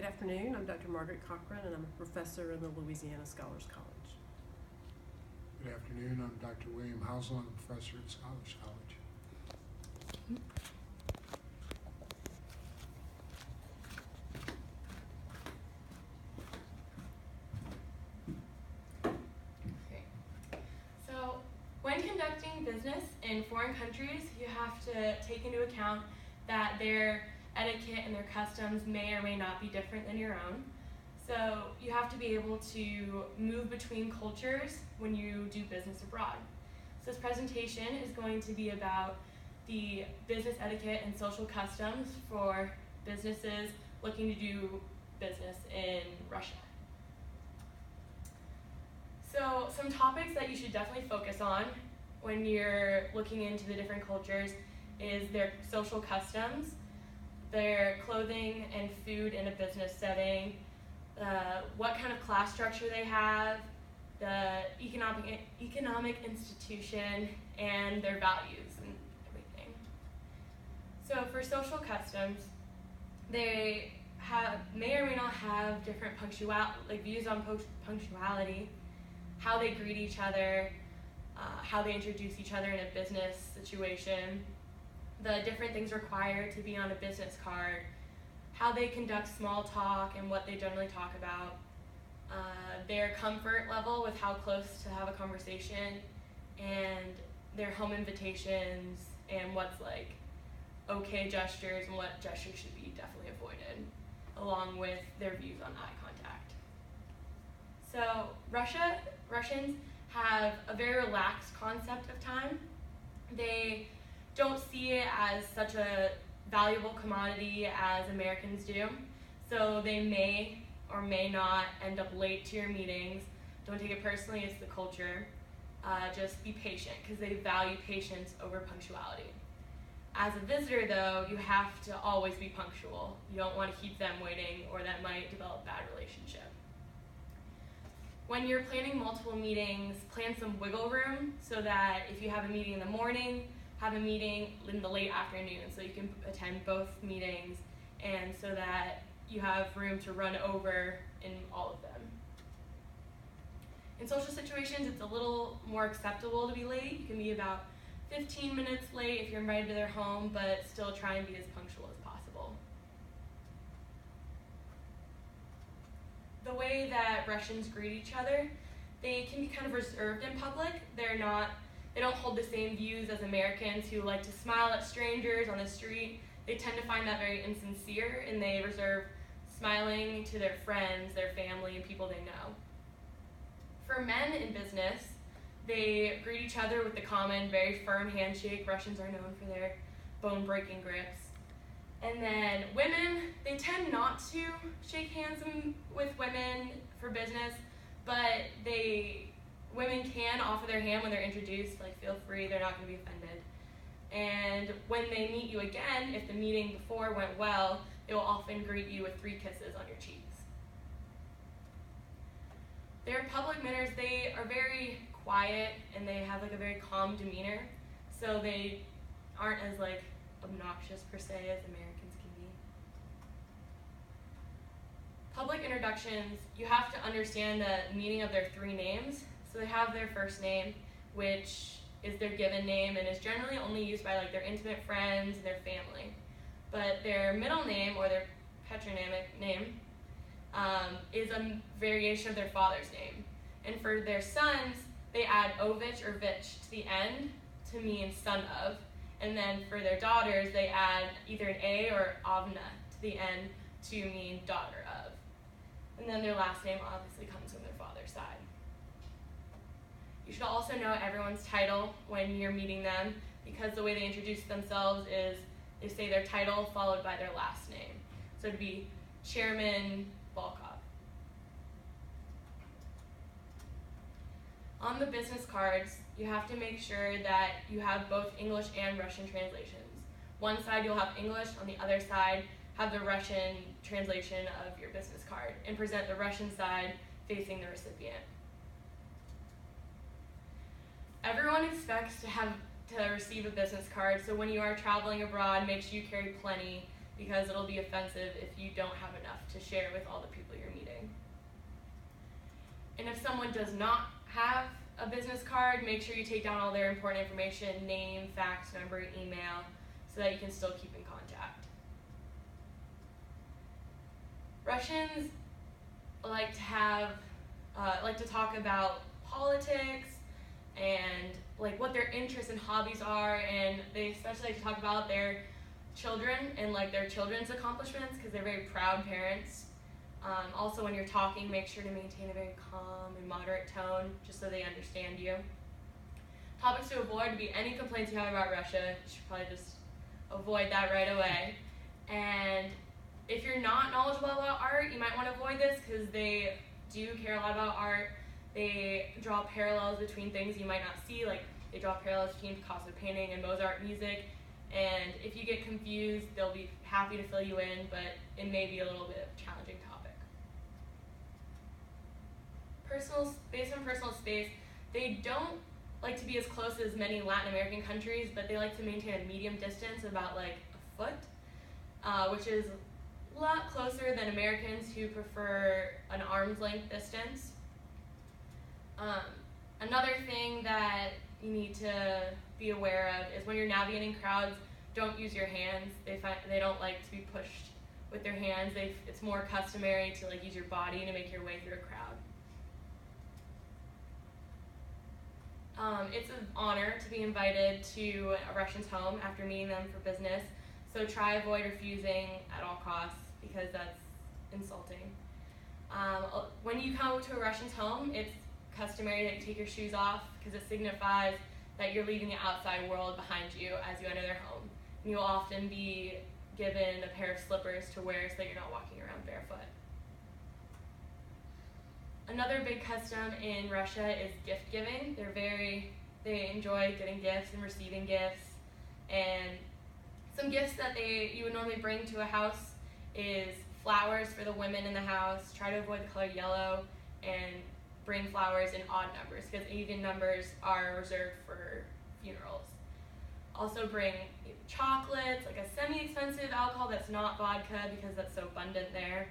afternoon. I'm Dr. Margaret Cochran, and I'm a professor in the Louisiana Scholars College. Good afternoon. I'm Dr. William Housel. I'm a professor at Scholars College. So, when conducting business in foreign countries, you have to take into account that their etiquette and their customs may or may not be different than your own. So you have to be able to move between cultures when you do business abroad. So this presentation is going to be about the business etiquette and social customs for businesses looking to do business in Russia. So some topics that you should definitely focus on when you're looking into the different cultures is their social customs, their clothing and food in a business setting, what kind of class structure they have, the economic institution, and their values and everything. So for social customs, they may or may not have different views on punctuality, how they greet each other, how they introduce each other in a business situation, the different things required to be on a business card, how they conduct small talk and what they generally talk about, their comfort level with how close to have a conversation, and their home invitations and what's like okay gestures and what gestures should be definitely avoided, along with their views on eye contact. So Russians have a very relaxed concept of time. They don't see it as such a valuable commodity as Americans do. So they may or may not end up late to your meetings. Don't take it personally, it's the culture. Just be patient, because they value patience over punctuality. As a visitor though, you have to always be punctual. You don't want to keep them waiting, or that might develop a bad relationship. When you're planning multiple meetings, plan some wiggle room so that if you have a meeting in the morning, have a meeting in the late afternoon so you can attend both meetings, and so that you have room to run over in all of them. In social situations, it's a little more acceptable to be late. You can be about 15 minutes late if you're invited to their home, but still try and be as punctual as possible. The way that Russians greet each other, they can be kind of reserved in public. They don't hold the same views as Americans who like to smile at strangers on the street. They tend to find that very insincere, and they reserve smiling to their friends, their family, and people they know. For men in business, they greet each other with the common, very firm handshake. Russians are known for their bone-breaking grips. And then women, they tend not to shake hands with women for business, but women can offer their hand when they're introduced, like feel free, they're not going to be offended. And when they meet you again, if the meeting before went well, they will often greet you with 3 kisses on your cheeks. Their public manners, they are very quiet and they have like a very calm demeanor, so they aren't as like obnoxious per se as Americans can be. Public introductions, you have to understand the meaning of their 3 names. So they have their first name, which is their given name and is generally only used by like their intimate friends and their family. But their middle name, or their patronymic name, is a variation of their father's name. And for their sons, they add ovich or vich to the end to mean son of. And then for their daughters, they add either an A or avna to the end to mean daughter of. And then their last name obviously comes from their father's side. You should also know everyone's title when you're meeting them, because the way they introduce themselves is they say their title followed by their last name. So it'd be Chairman Volkov. On the business cards, you have to make sure that you have both English and Russian translations. One side you'll have English, on the other side have the Russian translation of your business card, and present the Russian side facing the recipient. Everyone expects to receive a business card, so when you are traveling abroad, make sure you carry plenty, because it'll be offensive if you don't have enough to share with all the people you're meeting. And if someone does not have a business card, make sure you take down all their important information, name, fax number, email, so that you can still keep in contact. Russians like to talk about politics and like what their interests and hobbies are, and they especially like to talk about their children and like their children's accomplishments because they're very proud parents. Also, when you're talking, make sure to maintain a very calm and moderate tone just so they understand you. Topics to avoid would be any complaints you have about Russia. You should probably just avoid that right away. And if you're not knowledgeable about art, you might want to avoid this because they do care a lot about art. They draw parallels between things you might not see, like they draw parallels between Picasso painting and Mozart music. And if you get confused, they'll be happy to fill you in, but it may be a little bit of a challenging topic. Based on personal space, they don't like to be as close as many Latin American countries, but they like to maintain a medium distance, about like a foot, which is a lot closer than Americans who prefer an arm's length distance. Another thing that you need to be aware of is when you're navigating crowds, don't use your hands. They don't like to be pushed with their hands. It's more customary to like use your body to make your way through a crowd. It's an honor to be invited to a Russian's home after meeting them for business, so try avoid refusing at all costs because that's insulting. When you come to a Russian's home, it's customary that you take your shoes off because it signifies that you're leaving the outside world behind you as you enter their home. And you'll often be given a pair of slippers to wear so that you're not walking around barefoot. Another big custom in Russia is gift giving. They enjoy getting gifts and receiving gifts. And some gifts that you would normally bring to a house is flowers for the women in the house. Try to avoid the color yellow and bring flowers in odd numbers because even numbers are reserved for funerals. Also bring chocolates, like a semi-expensive alcohol that's not vodka because that's so abundant there.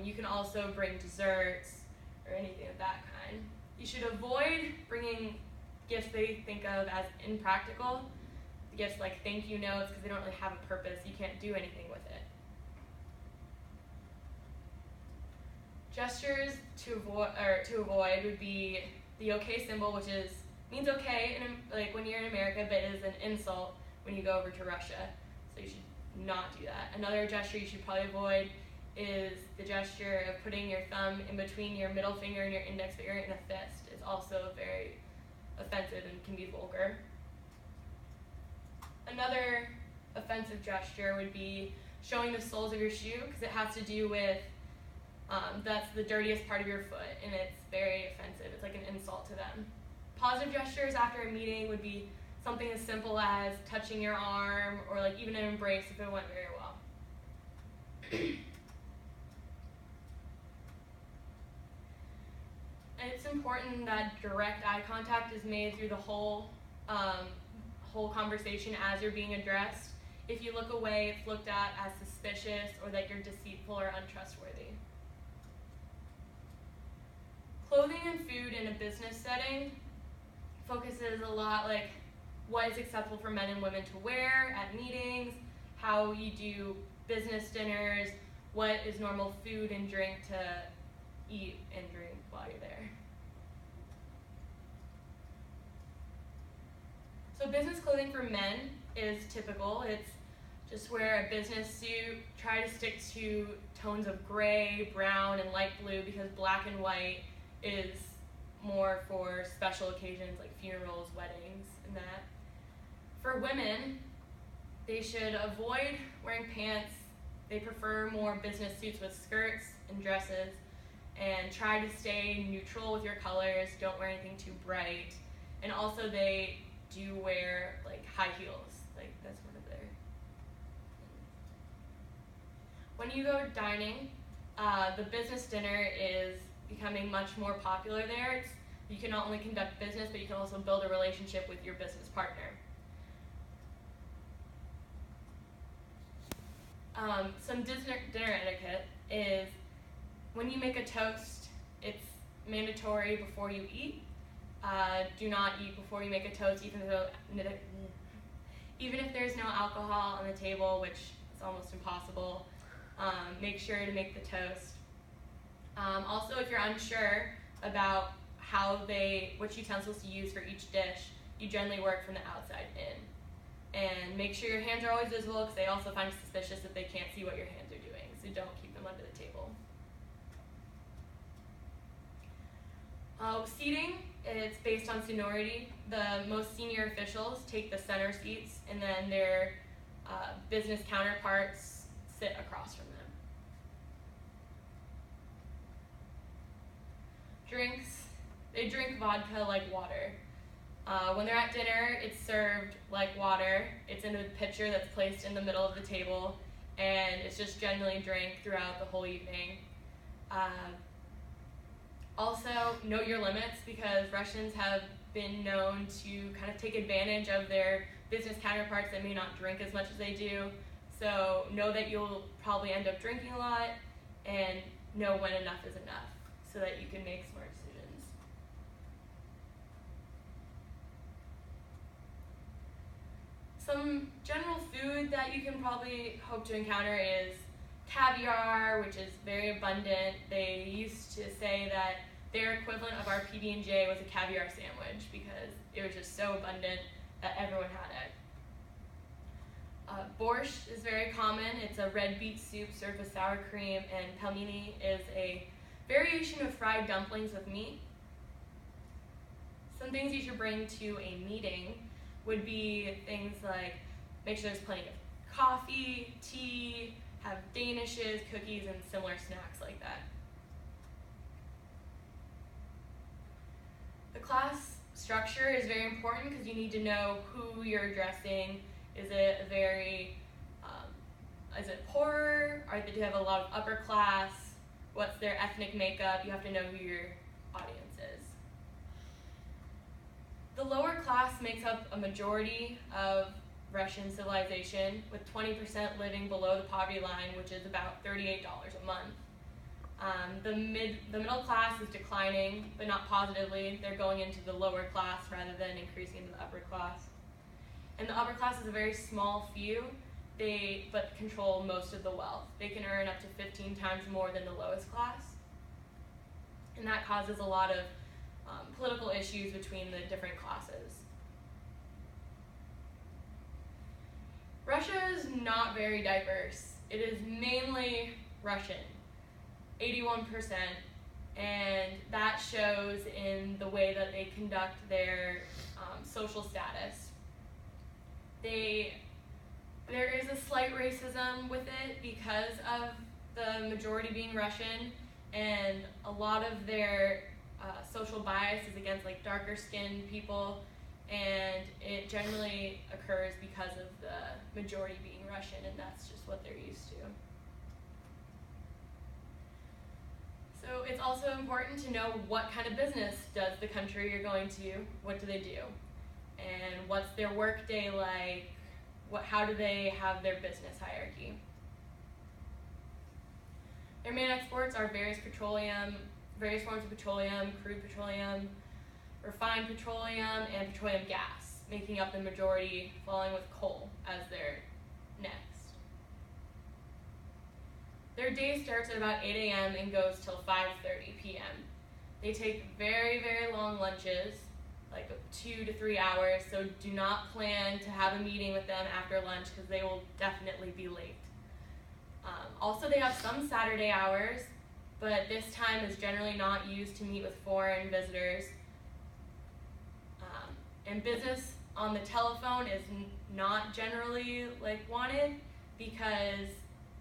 You can also bring desserts or anything of that kind. You should avoid bringing gifts they think of as impractical. Gifts like thank you notes because they don't really have a purpose. You can't do anything with it. Gestures to avoid would be the okay symbol, which means okay like when you're in America, but is an insult when you go over to Russia. So you should not do that. Another gesture you should probably avoid is the gesture of putting your thumb in between your middle finger and your index finger in a fist. It's also very offensive and can be vulgar. Another offensive gesture would be showing the soles of your shoe because it has to do with that's the dirtiest part of your foot, and it's very offensive. It's like an insult to them. Positive gestures after a meeting would be something as simple as touching your arm or like even an embrace if it went very well. And it's important that direct eye contact is made through the whole conversation as you're being addressed. If you look away, it's looked at as suspicious or that you're deceitful or untrustworthy. Clothing and food in a business setting focuses a lot like what is acceptable for men and women to wear at meetings, how you do business dinners, what is normal food and drink to eat and drink while you're there. So business clothing for men is typical. It's just wear a business suit, try to stick to tones of gray, brown, and light blue because black and white is more for special occasions like funerals, weddings, and that. For women, they should avoid wearing pants. They prefer more business suits with skirts and dresses, and try to stay neutral with your colors. Don't wear anything too bright. And also they do wear like high heels. Like that's one of their. When you go dining, the business dinner is becoming much more popular there. You can not only conduct business, but you can also build a relationship with your business partner. Some dinner etiquette When you make a toast, it's mandatory before you eat. Do not eat before you make a toast, even if there's no alcohol on the table, which is almost impossible. Make sure to make the toast. Also, if you're unsure about which utensils to use for each dish, you generally work from the outside in. And make sure your hands are always visible, because they also find it suspicious if they can't see what your hands are doing, so don't keep them under the table. Seating, it's based on seniority. The most senior officials take the center seats, and then their business counterparts sit across from them. Drinks, they drink vodka like water. When they're at dinner, it's served like water. It's in a pitcher that's placed in the middle of the table, and it's just generally drank throughout the whole evening. Also, note your limits, because Russians have been known to kind of take advantage of their business counterparts that may not drink as much as they do. So know that you'll probably end up drinking a lot, and know when enough is enough, so that you can make smart decisions. Some general food that you can probably hope to encounter is caviar, which is very abundant. They used to say that their equivalent of our PB&J was a caviar sandwich, because it was just so abundant that everyone had it. Borscht is very common. It's a red beet soup served with sour cream, and pelmeni is a variation of fried dumplings with meat. Some things you should bring to a meeting would be things like make sure there's plenty of coffee, tea, have danishes, cookies, and similar snacks like that. The class structure is very important, because you need to know who you're addressing. Is it is it poorer? Do they have a lot of upper class? What's their ethnic makeup? You have to know who your audience is. The lower class makes up a majority of Russian civilization, with 20% living below the poverty line, which is about $38 a month. The middle class is declining, but not positively. They're going into the lower class rather than increasing into the upper class. And the upper class is a very small few, but control most of the wealth. They can earn up to 15 times more than the lowest class. And that causes a lot of political issues between the different classes. Russia is not very diverse. It is mainly Russian, 81%, and that shows in the way that they conduct their social status. There is a slight racism with it because of the majority being Russian, and a lot of their social bias is against darker skinned people, and it generally occurs because of the majority being Russian, and that's just what they're used to. So it's also important to know what kind of business does the country you're going to, what do they do, and what's their work day like, how do they have their business hierarchy. Their main exports are various forms of petroleum, crude petroleum, refined petroleum, and petroleum gas, making up the majority, following with coal as their next. Their day starts at about 8 a.m. and goes till 5:30 p.m. They take very, very long lunches, 2 to 3 hours, so do not plan to have a meeting with them after lunch, because they will definitely be late. Also, they have some Saturday hours, but this time is generally not used to meet with foreign visitors. And business on the telephone is not generally wanted, because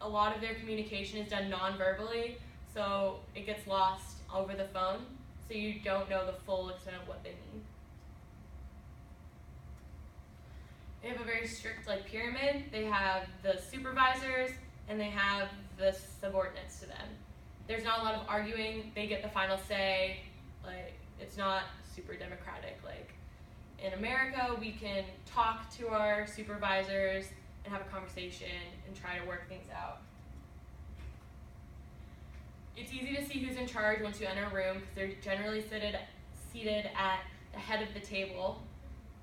a lot of their communication is done non-verbally, so it gets lost over the phone, so you don't know the full extent of what they mean. They have a very strict pyramid. They have the supervisors, and they have the subordinates to them. There's not a lot of arguing. They get the final say. It's not super democratic. In America, we can talk to our supervisors and have a conversation and try to work things out. It's easy to see who's in charge once you enter a room because they're generally seated at the head of the table,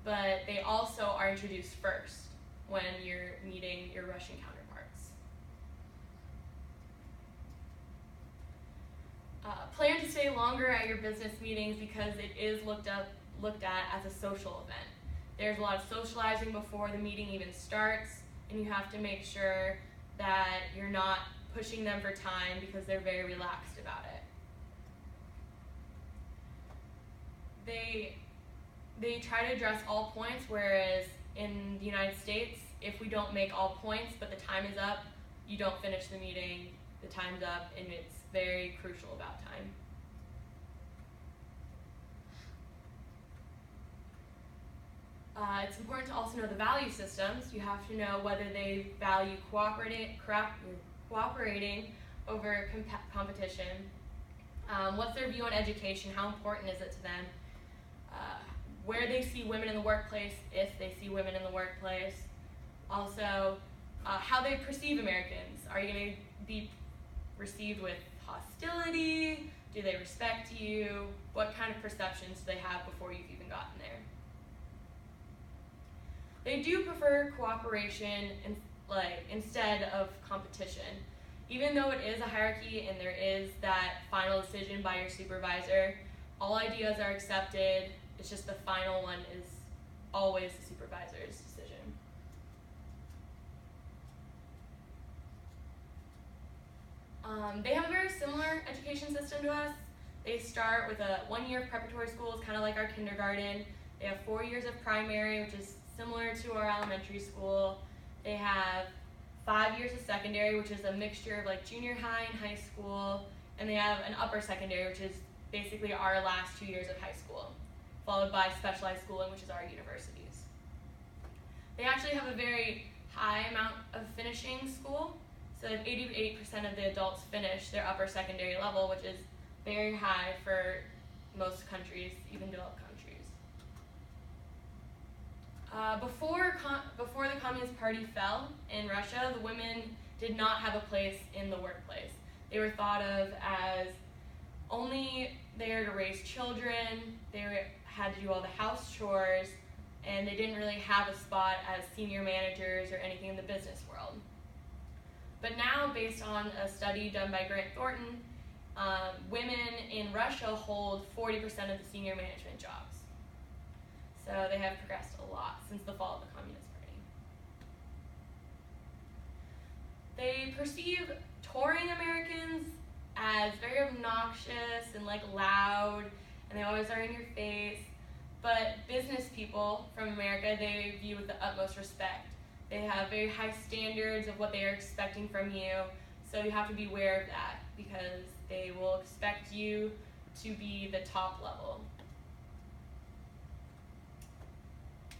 but they also are introduced first when you're meeting your Russian counterparts. Plan to stay longer at your business meetings because it is looked at as a social event. There's a lot of socializing before the meeting even starts, and you have to make sure that you're not pushing them for time because they're very relaxed about it. They try to address all points, whereas in the United States, if we don't make all points but the time is up, you don't finish the meeting, the time's up, and it's very crucial about time. It's important to also know the value systems. You have to know whether they value cooperating over competition. What's their view on education? How important is it to them? Where they see women in the workplace, if they see women in the workplace. Also, how they perceive Americans. Are you going to be received with hostility? Do they respect you? What kind of perceptions do they have before you've even gotten there? They do prefer cooperation instead of competition. Even though it is a hierarchy and there is that final decision by your supervisor, all ideas are accepted. It's just the final one is always the supervisor's decision. They have a very similar education system to us. They start with a 1 year of preparatory school. It's kind of like our kindergarten. They have 4 years of primary, which is similar to our elementary school. They have 5 years of secondary, which is a mixture of like junior high and high school. And they have an upper secondary, which is basically our last 2 years of high school, followed by specialized schooling, which is our universities. They actually have a very high amount of finishing school. So 88% of the adults finish their upper secondary level, which is very high for most countries, even developed countries. Before the Communist Party fell in Russia, the women did not have a place in the workplace. They were thought of as only there to raise children, had to do all the house chores, and they didn't really have a spot as senior managers or anything in the business world. But now, based on a study done by Grant Thornton, women in Russia hold 40% of the senior management jobs. So they have progressed a lot since the fall of the Communist Party. They perceive touring Americans as very obnoxious and loud, and they always are in your face. But business people from America, they view with the utmost respect. They have very high standards of what they are expecting from you, so you have to be aware of that because they will expect you to be the top level. Do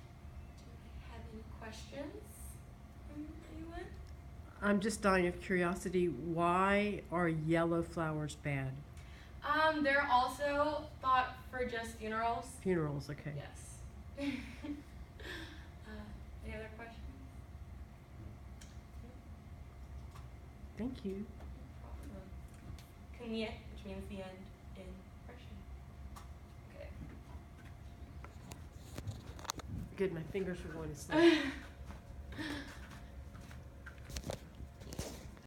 I have any questions from anyone? I'm just dying of curiosity. Why are yellow flowers bad? They're also thought for just funerals. Funerals, okay. Yes. Any other questions? Thank you. Koniec, which means the end in Russian. Okay. Good, my fingers were going to sleep.